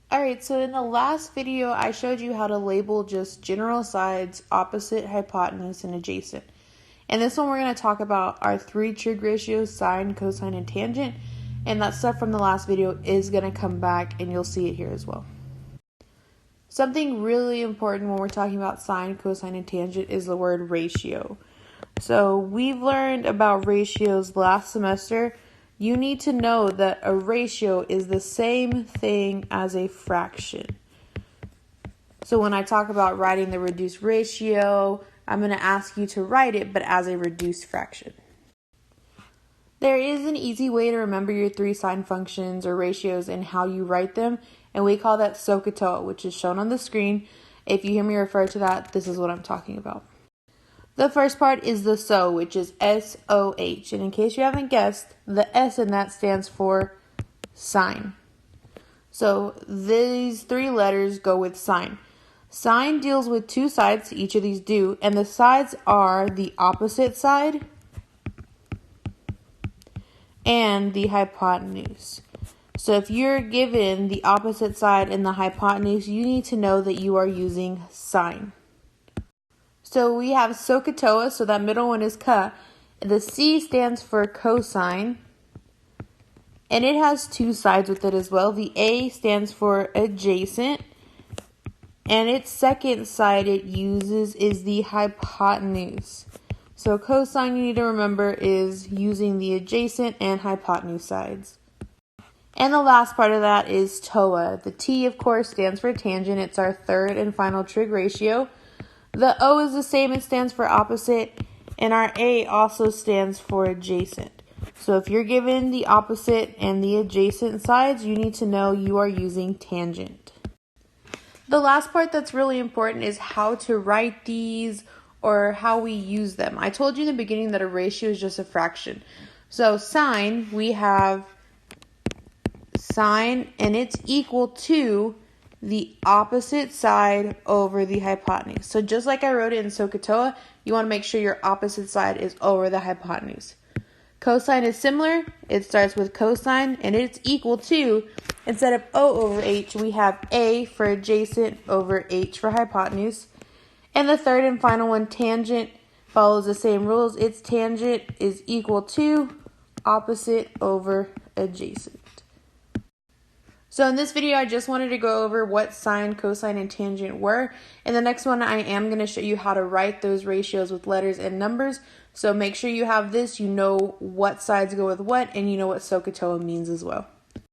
Alright, so in the last video, I showed you how to label just general sides, opposite, hypotenuse, and adjacent. In this one, we're going to talk about our three trig ratios, sine, cosine, and tangent. And that stuff from the last video is going to come back, and you'll see it here as well. Something really important when we're talking about sine, cosine, and tangent is the word ratio. So we've learned about ratios last semester. You need to know that a ratio is the same thing as a fraction. So when I talk about writing the reduced ratio, I'm going to ask you to write it, but as a reduced fraction. There is an easy way to remember your three sine functions or ratios and how you write them, and we call that Sohcahtoa, which is shown on the screen. If you hear me refer to that, this is what I'm talking about. The first part is the SO, which is S-O-H. And in case you haven't guessed, the S in that stands for sine. So these three letters go with sine. Sine deals with two sides, each of these do, and the sides are the opposite side and the hypotenuse. So if you're given the opposite side and the hypotenuse, you need to know that you are using sine. So we have Sohcahtoa, so that middle one is ka. The C stands for cosine, and it has two sides with it as well. The A stands for adjacent, and its second side it uses is the hypotenuse. So cosine, you need to remember, is using the adjacent and hypotenuse sides. And the last part of that is toa. The T, of course, stands for tangent. It's our third and final trig ratio. The O is the same, it stands for opposite, and our A also stands for adjacent. So if you're given the opposite and the adjacent sides, you need to know you are using tangent. The last part that's really important is how to write these or how we use them. I told you in the beginning that a ratio is just a fraction. So sine, we have sine, and it's equal to the opposite side over the hypotenuse. So just like I wrote it in Sohcahtoa, you want to make sure your opposite side is over the hypotenuse. Cosine is similar. It starts with cosine, and it's equal to, instead of O over H, we have A for adjacent over H for hypotenuse. And the third and final one, tangent, follows the same rules. Its tangent is equal to opposite over adjacent. So in this video, I just wanted to go over what sine, cosine, and tangent were. In the next one, I am going to show you how to write those ratios with letters and numbers. So make sure you have this, you know what sides go with what, and you know what Sohcahtoa means as well.